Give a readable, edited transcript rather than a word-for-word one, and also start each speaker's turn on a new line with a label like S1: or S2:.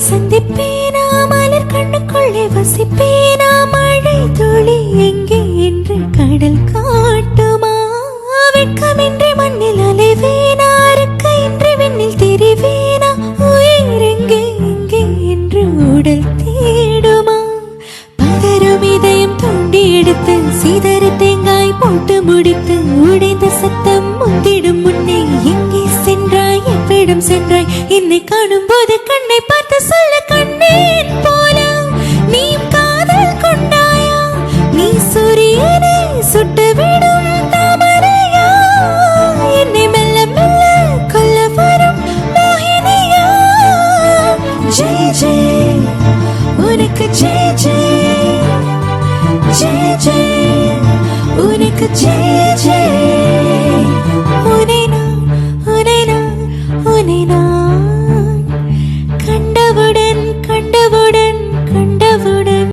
S1: சந்திப்பேனா மலர் கண்ணுக்குள்ளே வசிப்பேனா மழை துளி எங்கே என்று கடல் காட்டுமா வெட்கமின்றி மண்ணில் அலைவேனா இருக்கையின்றி விண்ணில் திரிவேனா உயிர் எங்கே எங்கே என்று உடல் தேடுமா பதறும் இதயம் தோண்டி எடுத்து சீதறு தேங்காய் போட்டு முடித்து உடைந்த சத்தம் முந்திடும் முன்னே எங்கே சென்றாய் எவ்விடம் சென்றாய் என்னை காணும் போது கண்ணை பார்த்து சொல்ல கண்ணேன் போ